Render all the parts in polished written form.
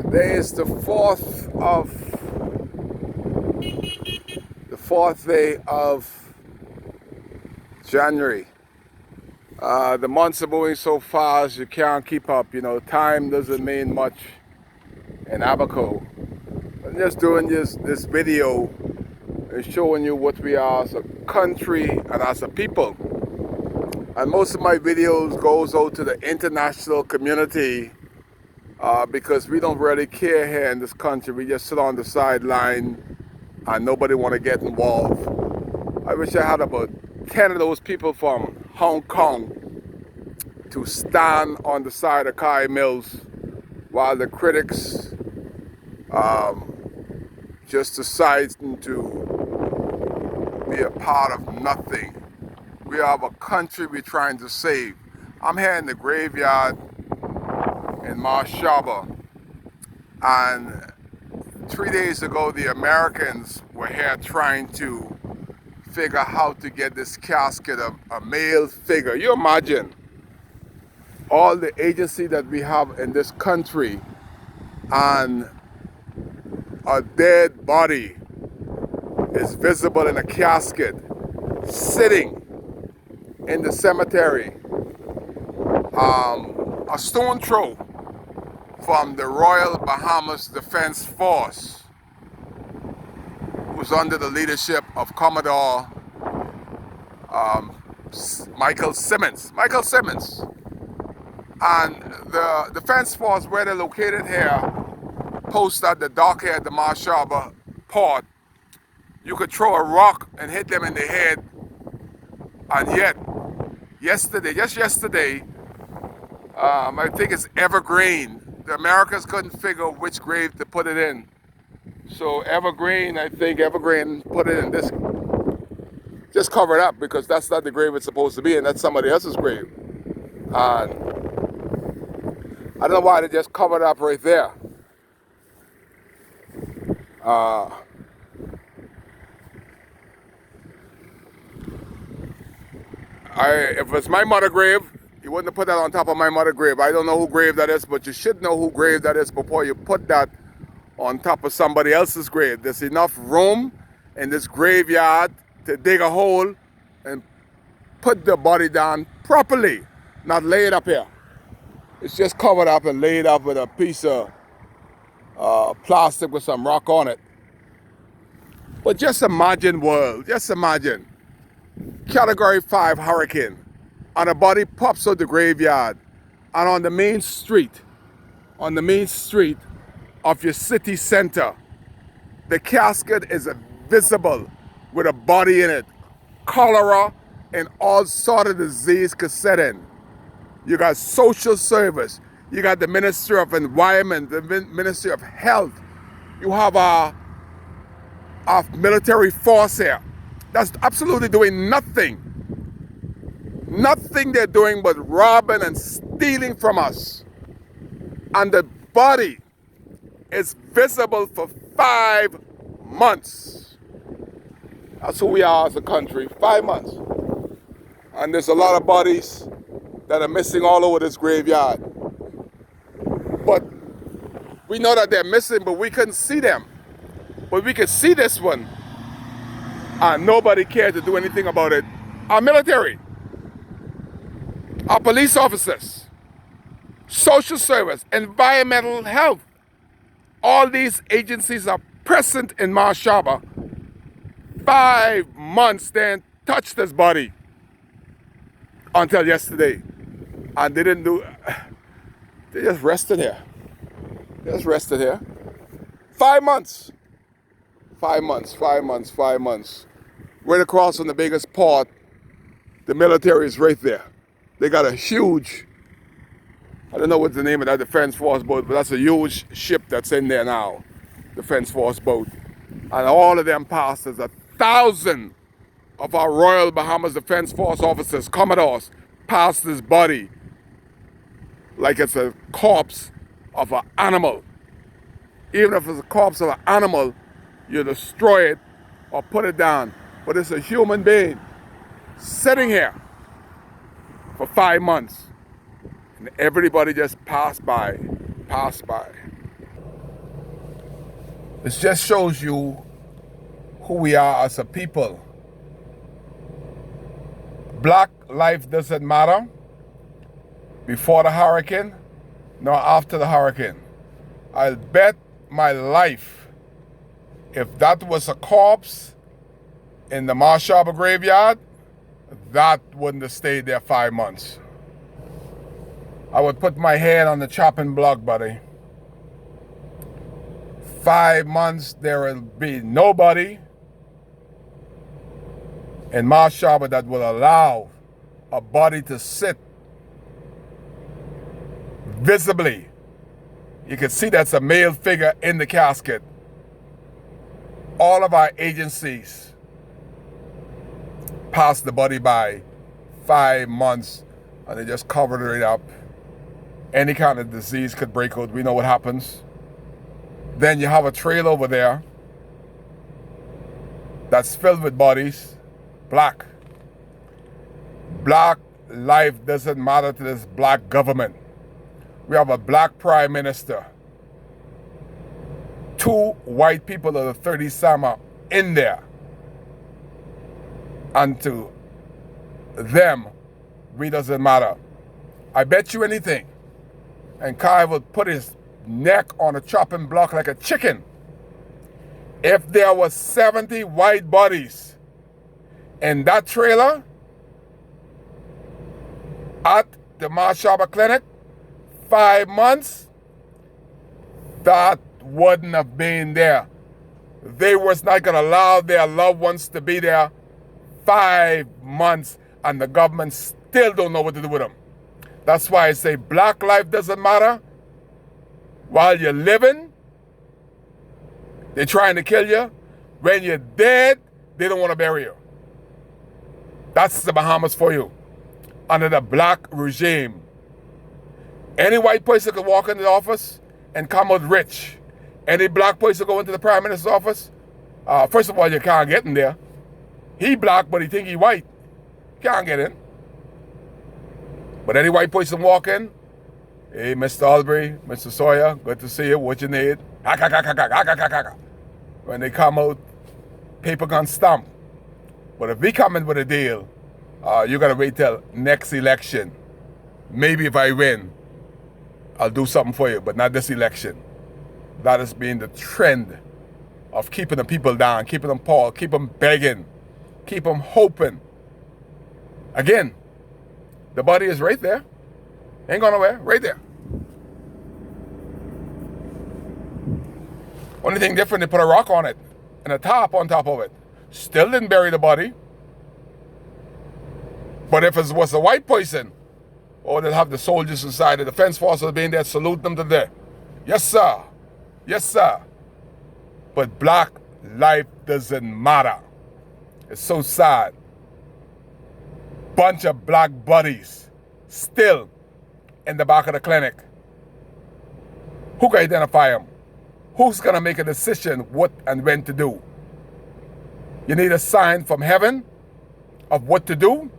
Today is the fourth day of January. The months are moving so fast you can't keep up. You know, time doesn't mean much in Abaco. I'm just doing this video and showing you what we are as a country and as a people. And most of my videos goes out to the international community because we don't really care here in this country. We just sit on the sideline and nobody want to get involved. I wish I had about 10 of those people from Hong Kong to stand on the side of Kai Mills while the critics just decide to be a part of nothing. We have a country we're trying to save. I'm here in the graveyard in Marshaba, and 3 days ago the Americans were here trying to figure out how to get this casket of a male figure. You imagine all the agency that we have in this country, and a dead body is visible in a casket sitting in the cemetery. A stone throw from the Royal Bahamas Defense Force, who's under the leadership of Commodore Michael Simmons. And the Defense Force, where they're located here, posted at the dock here at the Marshaba port. You could throw a rock and hit them in the head. And yet, just yesterday, I think it's Evergreen. The Americans couldn't figure which grave to put it in. So Evergreen put it in this, just cover it up, because that's not the grave it's supposed to be, and that's somebody else's grave. And I don't know why they just covered up right there. If it's my mother's grave, you wouldn't have put that on top of my mother's grave. I don't know who grave that is, but you should know who grave that is before you put that on top of somebody else's grave. There's enough room in this graveyard to dig a hole and put the body down properly, not lay it up here. It's just covered up and laid up with a piece of plastic with some rock on it. But just imagine, Category 5 hurricane, and a body pops out the graveyard, and on the main street of your city center, the casket is visible with a body in it. Cholera and all sort of disease could set in. You got social service, you got the Ministry of Environment, the Ministry of Health. You have a military force here that's absolutely doing nothing. Nothing they're doing but robbing and stealing from us. And the body is visible for 5 months. That's who we are as a country, 5 months. And there's a lot of bodies that are missing all over this graveyard. But we know that they're missing, but we couldn't see them. But we could see this one, and nobody cared to do anything about it. Our military, our police officers, social service, environmental health, all these agencies are present in Marshaba. 5 months they didn't touch this body until yesterday. And they didn't do, they just rested here. 5 months. 5 months. Right across from the biggest port, the military is right there. They got a huge, I don't know what the name of that Defense Force boat, but that's a huge ship that's in there now, Defense Force boat. And all of them passed. There's 1,000 of our Royal Bahamas Defense Force officers, Commodores, passed this body like it's a corpse of an animal. Even if it's a corpse of an animal, you destroy it or put it down. But it's a human being sitting here for 5 months. And everybody just passed by. This just shows you who we are as a people. Black life doesn't matter before the hurricane nor after the hurricane. I'll bet my life if that was a corpse in the Marsh Harbor graveyard, that wouldn't have stayed there 5 months. I would put my hand on the chopping block, buddy. 5 months, there will be nobody in Marsh Harbor that will allow a body to sit visibly. You can see that's a male figure in the casket. All of our agencies passed the body by 5 months and they just covered it up. Any kind of disease could break out. We know what happens. Then you have a trail over there that's filled with bodies. Black. Black life doesn't matter to this black government. We have a black prime minister. 2 white people of the 30 Sama in there. And to them, we doesn't matter. I bet you anything. And Kai would put his neck on a chopping block like a chicken. If there was 70 white bodies in that trailer at the Marsh Harbor Clinic, 5 months, that wouldn't have been there. They was not going to allow their loved ones to be there 5 months, and the government still don't know what to do with them. That's why I say black life doesn't matter. While you're living, they're trying to kill you. When you're dead, they don't want to bury you. That's the Bahamas for you. Under the black regime. Any white person could walk into the office and come out rich. Any black person go into the prime minister's office. First of all, you can't get in there. He black, but he think he white. Can't get in. But any white person walk in, hey, Mr. Albury, Mr. Sawyer, good to see you. What you need? When they come out, paper gun stamp. But if we come in with a deal, you gotta wait till next election. Maybe if I win, I'll do something for you, but not this election. That has been the trend of keeping the people down, keeping them poor, keep them begging, keep them hoping. Again, the body is right there. Ain't going nowhere, right there. Only thing different, they put a rock on it and a top on top of it. Still didn't bury the body. But if it was a white person, oh, they'll have the soldiers inside, the defense forces being there, salute them to there. Yes, sir. Yes, sir. But black life doesn't matter. It's so sad. Bunch of black bodies still in the back of the clinic. Who can identify them? Who's going to make a decision what and when to do? You need a sign from heaven of what to do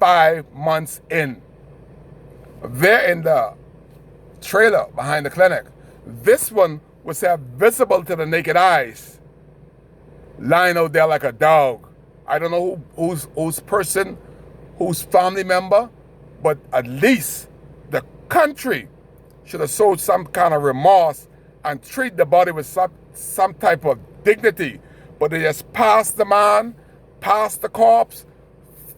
5 months in. They're in the trailer behind the clinic. This one was visible to the naked eyes. Lying out there like a dog. I don't know whose person, whose family member, but at least the country should have showed some kind of remorse and treat the body with some type of dignity. But they just passed the man, passed the corpse,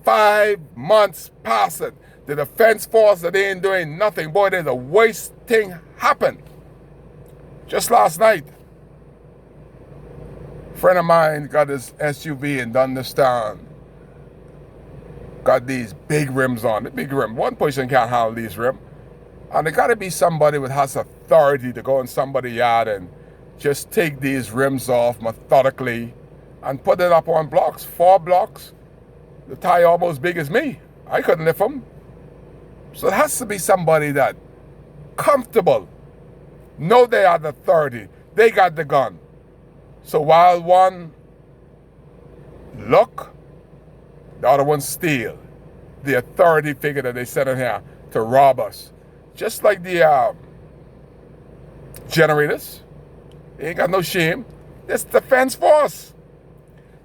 5 months past it. The defense force that they ain't doing nothing. Boy, there's a worst thing happened. Just last night, a friend of mine got his SUV in Dunderstown. Got these big rims on it, big rim. One person can't handle these rims. And there gotta be somebody that has authority to go in somebody's yard and just take these rims off methodically and put it up on blocks, 4 blocks. The tire almost big as me. I couldn't lift them. So it has to be somebody that comfortable, know they are the authority, they got the gun. So while one look, the other one steal. The authority figure that they sent in here to rob us. Just like the generators, He ain't got no shame. It's the Defense Force.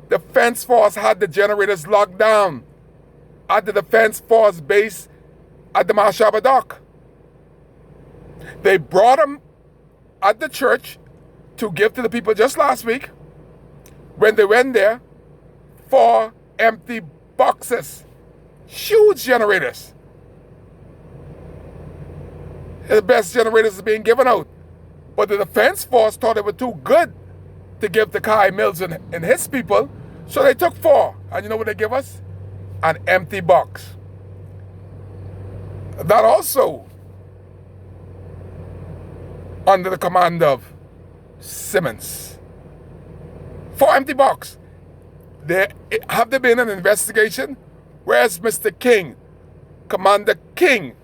The Defense Force had the generators locked down at the Defense Force base at the Mashaba dock. They brought them at the church to give to the people just last week. When they went there, 4 empty boxes, huge generators. The best generators are being given out. But the Defense Force thought they were too good to give to Kai Mills and his people, so they took 4. And you know what they give us? An empty box. That also under the command of Simmons. 4 empty box. Have there been an investigation? Where's Mr. King, Commander King,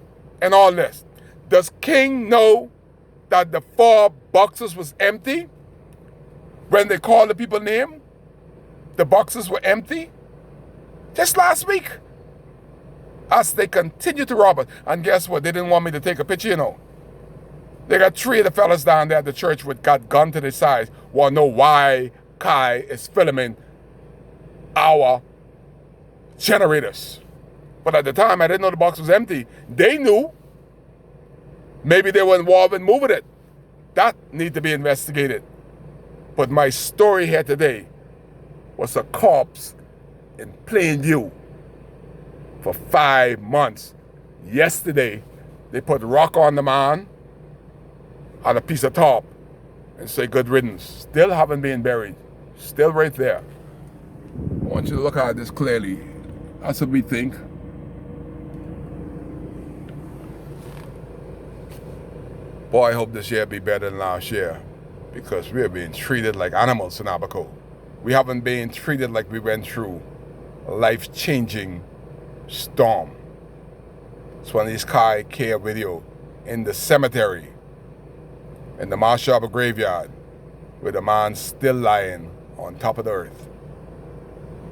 and all this? Does King know that the 4 boxes was empty? When they called the people name, the boxes were empty? Just last week. As they continue to rob us. And guess what? They didn't want me to take a picture, you know. They got 3 of the fellas down there at the church with got gun to their sides. Want to know why Kai is filming our generators. But at the time, I didn't know the box was empty. They knew. Maybe they were involved in moving it. That needs to be investigated. But my story here today was a corpse in plain view for 5 months. Yesterday, they put rock on the man on a piece of top and say good riddance. Still haven't been buried. Still right there. I want you to look at this clearly. That's what we think. Boy, I hope this year be better than last year, because we are being treated like animals in Abaco. We haven't been treated like we went through a life-changing storm. It's one of these Kai Care video in the cemetery, in the Mashaba graveyard, where the man still lying on top of the earth.